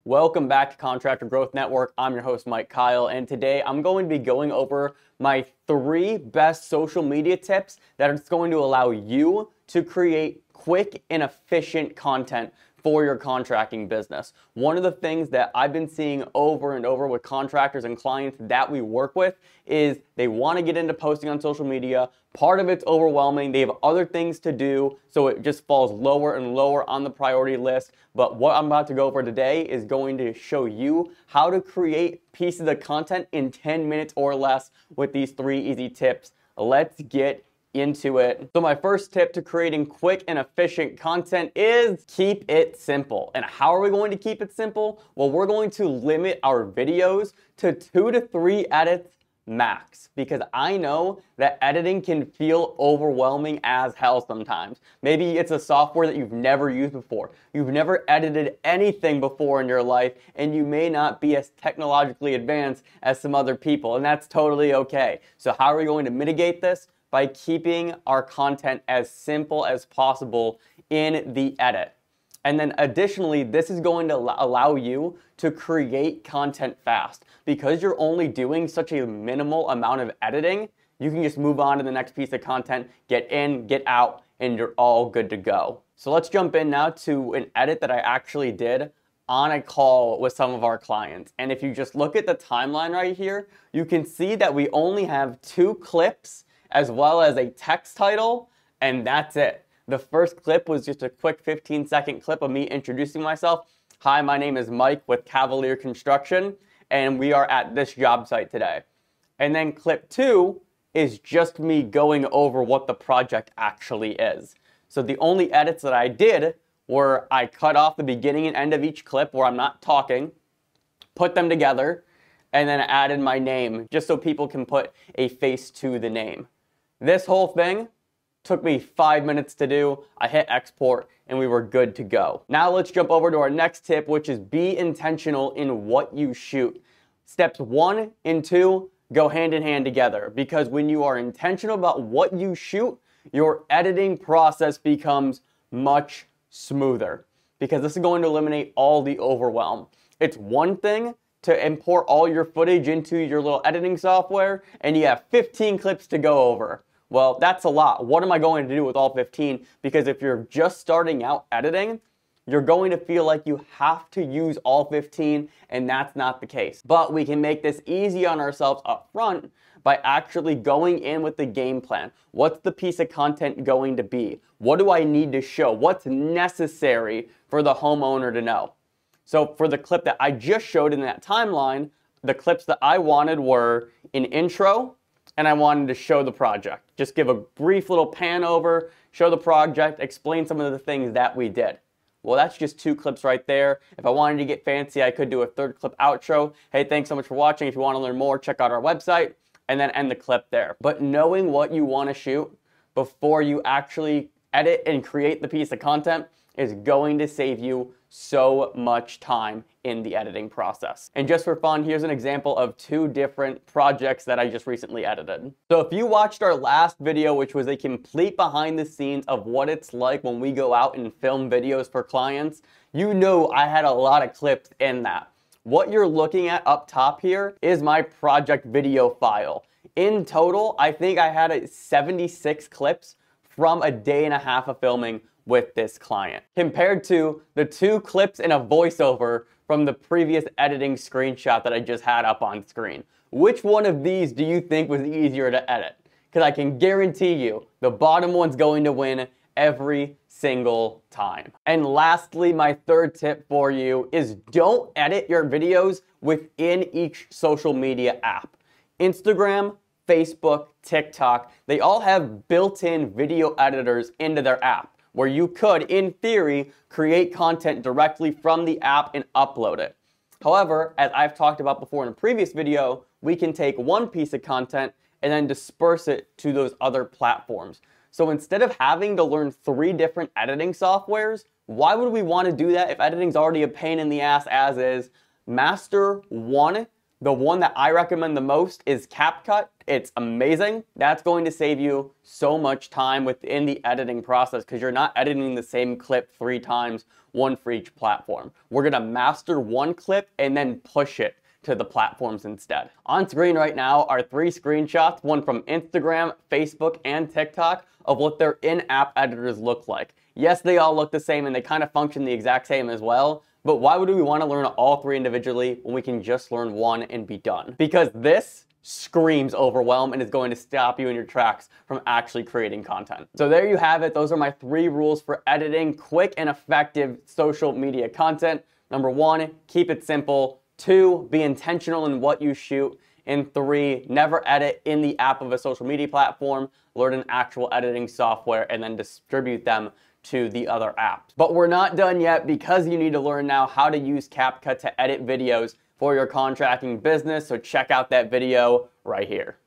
Welcome back to Contractor Growth Network. I'm your host, Mike Kyle, and today I'm going to be going over my 3 best social media tips that are going to allow you to create quick and efficient content for your contracting business. One of the things that I've been seeing over and over with contractors and clients that we work with is they want to get into posting on social media. Part of it's overwhelming. They have other things to do, so it just falls lower and lower on the priority list. But what I'm about to go over today is going to show you how to create pieces of content in 10 minutes or less with these 3 easy tips. Let's get into it. So my first tip to creating quick and efficient content is keep it simple. And how are we going to keep it simple? Well, we're going to limit our videos to 2 to 3 edits max, because I know that editing can feel overwhelming as hell sometimes. Maybe it's a software that you've never used before. You've never edited anything before in your life, and you may not be as technologically advanced as some other people, and that's totally okay. So how are we going to mitigate this? By keeping our content as simple as possible in the edit. And then additionally, this is going to allow you to create content fast. Because you're only doing such a minimal amount of editing, you can just move on to the next piece of content, get in, get out, and you're all good to go. So let's jump in now to an edit that I actually did on a call with some of our clients. And if you just look at the timeline right here, you can see that we only have 2 clips as well as a text title, and that's it. The first clip was just a quick 15-second clip of me introducing myself. Hi, my name is Mike with Cavalier Construction, and we are at this job site today. And then clip 2 is just me going over what the project actually is. So the only edits that I did were I cut off the beginning and end of each clip where I'm not talking, put them together, and then added my name just so people can put a face to the name. This whole thing took me 5 minutes to do. I hit export and we were good to go. Now let's jump over to our next tip, which is be intentional in what you shoot. Steps 1 and 2 go hand in hand together, because when you are intentional about what you shoot, your editing process becomes much smoother, because this is going to eliminate all the overwhelm. It's one thing to import all your footage into your little editing software and you have 15 clips to go over. Well, that's a lot. What am I going to do with all 15? Because if you're just starting out editing, you're going to feel like you have to use all 15, and that's not the case. But we can make this easy on ourselves up front by actually going in with the game plan. What's the piece of content going to be? What do I need to show? What's necessary for the homeowner to know? So for the clip that I just showed in that timeline, the clips that I wanted were an intro, and I wanted to show the project. Just give a brief little pan over, show the project, explain some of the things that we did. Well, that's just 2 clips right there. If I wanted to get fancy, I could do a 3rd clip outro. Hey, thanks so much for watching. If you want to learn more, check out our website, and then end the clip there. But knowing what you want to shoot before you actually edit and create the piece of content is going to save you so much time in the editing process. And just for fun, here's an example of 2 different projects that I just recently edited. So if you watched our last video, which was a complete behind the scenes of what it's like when we go out and film videos for clients, you know I had a lot of clips in that. What you're looking at up top here is my project video file. In total, I think I had 76 clips from a day and a half of filming with this client, compared to the 2 clips and a voiceover from the previous editing screenshot that I just had up on screen. Which one of these do you think was easier to edit? Because I can guarantee you the bottom one's going to win every single time. And lastly, my 3rd tip for you is don't edit your videos within each social media app. Instagram, Facebook, TikTok, they all have built-in video editors into their app, where you could, in theory, create content directly from the app and upload it. However, as I've talked about before in a previous video, we can take one piece of content and then disperse it to those other platforms. So instead of having to learn 3 different editing softwares, why would we want to do that if editing's already a pain in the ass as is? Master one The one that I recommend the most is CapCut. It's amazing. That's going to save you so much time within the editing process because you're not editing the same clip 3 times, one for each platform. We're gonna master one clip and then push it to the platforms instead. On screen right now are 3 screenshots, one from Instagram, Facebook, and TikTok, of what their in-app editors look like. Yes, they all look the same and they kind of function the exact same as well, but why would we want to learn all 3 individually when we can just learn one and be done? Because this screams overwhelm and is going to stop you in your tracks from actually creating content. So there you have it. Those are my 3 rules for editing quick and effective social media content. Number 1, keep it simple. 2, be intentional in what you shoot. And 3, never edit in the app of a social media platform. Learn an actual editing software and then distribute them to the other apps. But we're not done yet because you need to learn now how to use CapCut to edit videos for your contracting business. So check out that video right here.